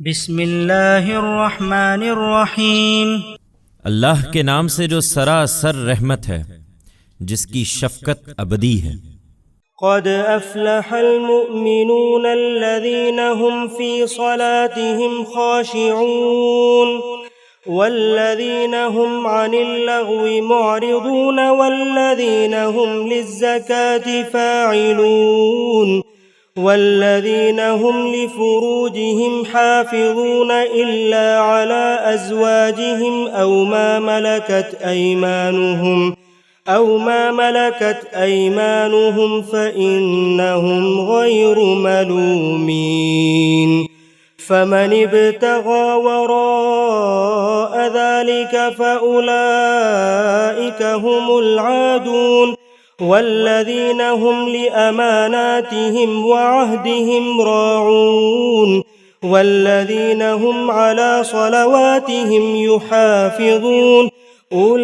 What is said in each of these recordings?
बिस्मिल्लाहिर्रहमानिर्रहीम। अल्लाह के नाम से जो सरासर रहमत है, जिसकी शफ़क़त अबदी है। क़द अफ़लहल मुअमिनून अल्लज़ीना हुम फ़ी सलातिहिम ख़ाशिऊन वल्लज़ीना हुम अनिल लग़्वी मुअरिदून वल्लज़ीना हुम लिज़्ज़काति फ़ाइलून वल्लज़ीना हुम लिफ़ुरूजिहिम हाफ़िज़ून इल्ला अला अज़वाजिहिम أو ما ملكت أيمانهم فإنهم غير ملومين فمن ابتغى وراء ذلك فأولئك هم العادون والذين هم لأماناتهم وعهدهم راعون والذين هم على صلواتهم يحافظون أولئك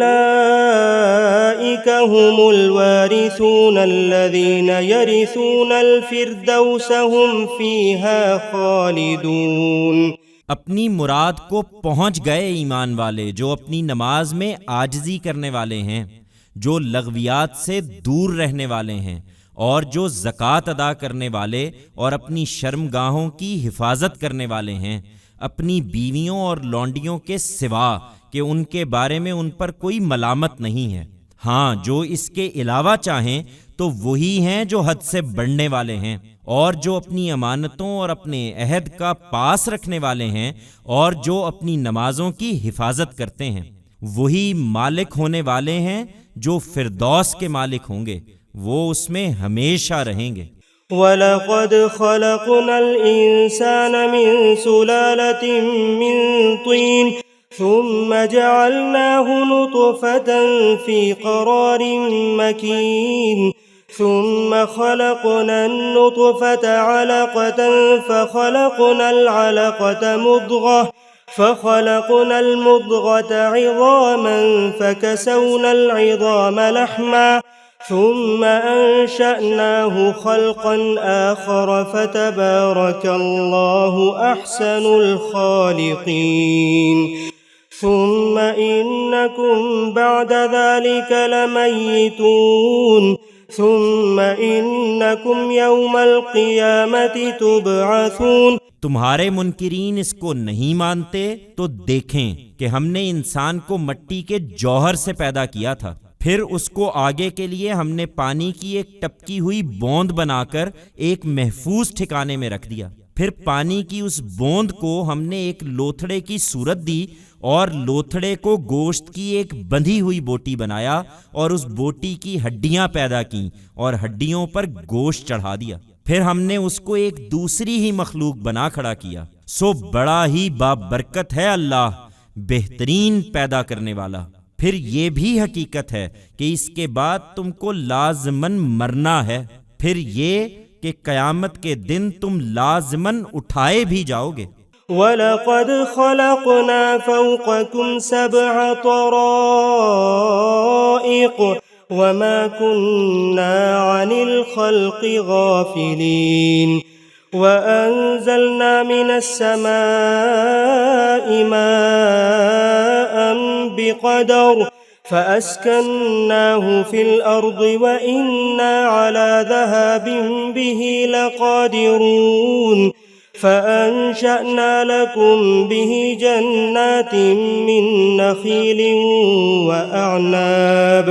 هم الوارثون الذين يرثون الفردوس هم فيها خالدون। अपनी मुराद को पहुँच गए ईमान वाले, जो अपनी नमाज में आजिज़ी करने वाले हैं, जो लग़वियात से दूर रहने वाले हैं, और जो ज़कात अदा करने वाले और अपनी शर्मगाहों की हिफाजत करने वाले हैं, अपनी बीवियों और लौंडियों के सिवा कि उनके बारे में उन पर कोई मलामत नहीं है। हाँ, जो इसके अलावा चाहें तो वही हैं जो हद से बढ़ने वाले हैं, और जो अपनी अमानतों और अपने अहद का पास रखने वाले हैं, और जो अपनी नमाजों की हिफाजत करते हैं, वही मालिक होने वाले हैं जो फिरदौस के मालिक होंगे, वो उसमें हमेशा रहेंगे। वलक़द ख़लक़नल इंसान मिन सुलालतिन मिन तीन ثم جعلناه نطفة في قرار مكين ثم خلقنا النطفة علقة فخلقنا العلقة مضغة فخلقنا المضغة عظاما فكسونا العظام لحما ثم أنشأناه خلقا آخر فتبارك الله أحسن الخالقين ثم إنكم بعد ذلك لميتون ثم إنكم يوم القيامة تبعثون। तुम्हारे मुनकिरीन इसको नहीं मानते तो देखें कि हमने इंसान को मिट्टी के जौहर से पैदा किया था, फिर उसको आगे के लिए हमने पानी की एक टपकी हुई बूंद बनाकर एक महफूज ठिकाने में रख दिया। फिर पानी की उस बूंद को हमने एक लोथड़े की सूरत दी और लोथड़े को गोश्त की एक बंधी हुई बोटी बनाया और उस बोटी की हड्डियां पैदा की और हड्डियों पर गोश्त चढ़ा दिया। फिर हमने उसको एक दूसरी ही मखलूक बना खड़ा किया। सो बड़ा ही बाबरकत है अल्लाह, बेहतरीन पैदा करने वाला। फिर ये भी हकीकत है कि इसके बाद तुमको लाज़िमन मरना है, फिर ये कि क़यामत के दिन तुम लाज़िमन उठाए भी जाओगे। वलक़द ख़लक़ना फ़ौक़कुम सबअ तराइक़ वमा कुन्ना अनिल ख़ल्क़ि गाफ़िलीन वअंज़लना मिनस समाइ माअन बिक़दर فأسكناه في الأرض وإنا على ذهاب به لقادرون فأنشأنا لكم به جنات من نخيل وأعناب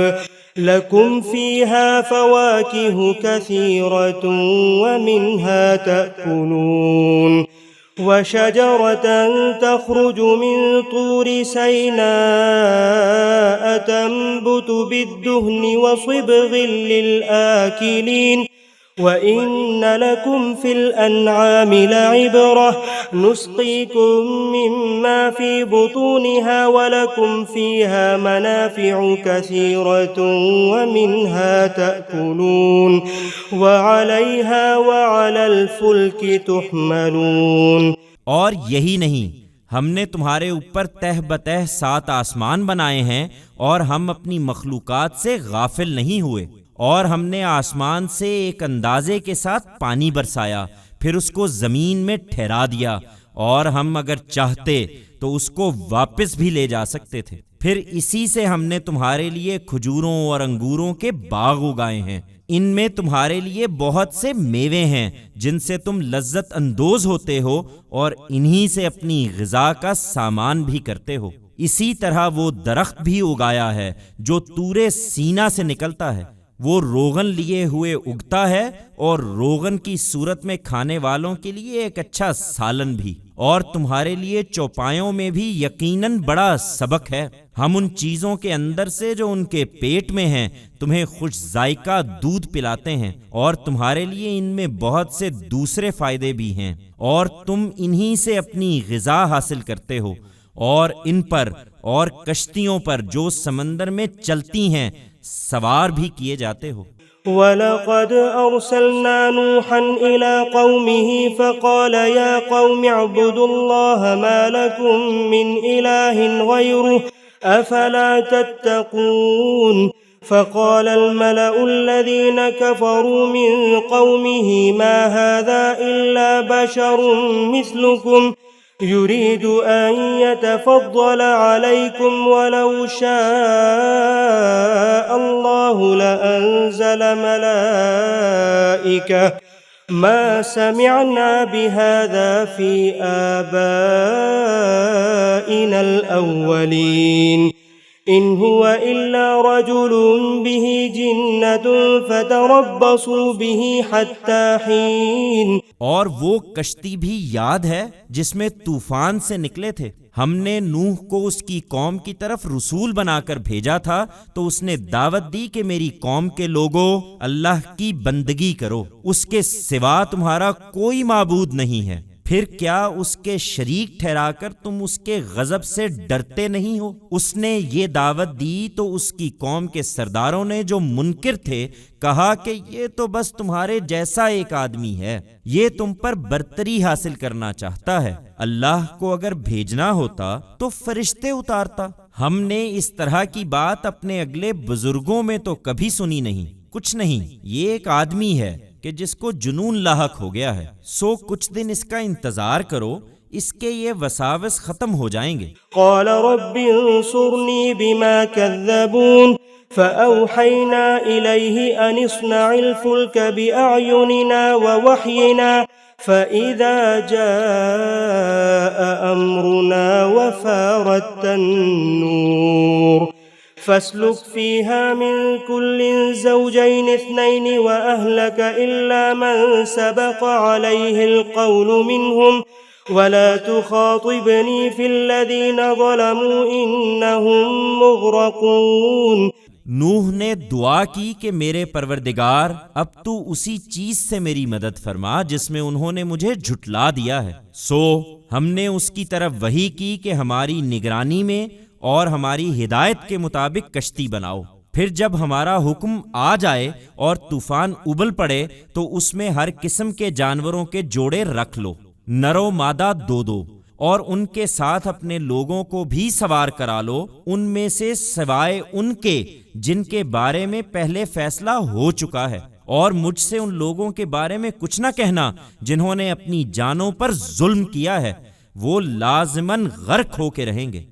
لكم فيها فواكه كثيرة ومنها تأكلون وشجرة تخرج من طور سيناء تنبت بالدهن وصبغ للآكلين وإن لكم في الأنعام لعبرة نسقيكم مما في بطونها ولكم فيها منافع كثيرة ومنها تأكلون وعليها وعلى الفلك تحملون। और यही नहीं, हमने तुम्हारे ऊपर तह बतह 7 आसमान बनाए हैं और हम अपनी मखलूकात से गाफिल नहीं हुए। और हमने आसमान से एक अंदाजे के साथ पानी बरसाया, फिर उसको जमीन में ठहरा दिया और हम अगर चाहते तो उसको वापस भी ले जा सकते थे। फिर इसी से हमने तुम्हारे लिए खजूरों और अंगूरों के बाग उगाए हैं। इनमें तुम्हारे लिए बहुत से मेवे हैं जिनसे तुम लज्जत अंदोज होते हो और इन्हीं से अपनी ग़िज़ा का सामान भी करते हो। इसी तरह वो दरख्त भी उगाया है जो तूरे सीना से निकलता है। वो रोगन लिए हुए उगता है और रोगन की सूरत में खाने वालों के लिए एक अच्छा सालन भी। और तुम्हारे लिए चौपायों में भी यकीनन बड़ा सबक है। हम उन चीज़ों के अंदर से जो उनके पेट में हैं तुम्हें खुश जायका दूध पिलाते हैं और तुम्हारे लिए इनमें बहुत से दूसरे फायदे भी हैं और तुम इन्हीं से अपनी ग़िज़ा हासिल करते हो। और इन पर और कश्तियों पर जो समंदर में चलती हैं सवार भी किए जाते हो। वलक़द अर्सलना नूहन इला क़ौमिही फ़क़ाल या क़ौमि अअ्बुदुल्लाह मा लकुम मिन इलाहिन ग़ैरुहु अफ़ला तत्तक़ून फ़क़ाल अल-मलअु अल्लज़ीन कफ़रू मिन क़ौमिही मा हाज़ा इल्ला बशरुम मिस्लुकुम युरीदु अन यतफ़द्दल अलैकुम वलौ शाअ अल्लाहु लअंज़ल मलाइका मा समिअना बिहाज़ा फ़ी आबाइनल अव्वलीन इन हुवा इल्ला रजुलुन बिही जिन्नतुन फतरब्बसू बिही हत्ता हीन। और वो कश्ती भी याद है जिसमें तूफान से निकले थे। हमने नूह को उसकी कौम की तरफ रसूल बनाकर भेजा था तो उसने दावत दी कि मेरी कौम के लोगों अल्लाह की बंदगी करो, उसके सिवा तुम्हारा कोई माबूद नहीं है। फिर क्या उसके शरीक ठहराकर तुम उसके गजब से डरते नहीं हो? उसने ये दावत दी तो उसकी कौम के सरदारों ने जो मुनकिर थे कहा कि ये तो बस तुम्हारे जैसा एक आदमी है, ये तुम पर बरतरी हासिल करना चाहता है। अल्लाह को अगर भेजना होता तो फरिश्ते उतारता। हमने इस तरह की बात अपने अगले बुजुर्गों में तो कभी सुनी नहीं। कुछ नहीं, ये एक आदमी है कि जिसको जुनून लाहक हो गया है। सो कुछ दिन इसका इंतजार करो, इसके ये वसावस खत्म हो जाएंगे। क़ाल रब्बि अंसुरनी बिमा कज़्ज़बून फ़अौहयना इलैहि अन इस्नइल फुल्क बिअयुनिना व वह्यिना फ़इज़ा जाअ अम्रुना व फ़ारत तन्नूर फस्लुक फ़ीहा मिन कुल्लिन ज़ौजैन इस्नैन व अहलक इल्ला मन सबक़ अलैहिल क़ौलु मिनहुम वला तुख़ातिबनी फ़िल्लज़ीन ज़लमू इन्नहुम मुग़रक़ून। नूह ने दुआ की कि मेरे परवरदिगार, अब तू उसी चीज से मेरी मदद फरमा जिसमें उन्होंने मुझे झुटला दिया है। सो हमने उसकी तरफ वही की कि हमारी निगरानी में और हमारी हिदायत के मुताबिक कश्ती बनाओ। फिर जब हमारा हुक्म आ जाए और तूफान उबल पड़े तो उसमें हर किस्म के जानवरों के जोड़े रख लो, नरो मादा दो दो, और उनके साथ अपने लोगों को भी सवार करा लो, उनमें से सिवाय उनके जिनके बारे में पहले फैसला हो चुका है। और मुझसे उन लोगों के बारे में कुछ न कहना जिन्होंने अपनी जानों पर जुल्म किया है, वो लाज़िमन गर्क होके रहेंगे।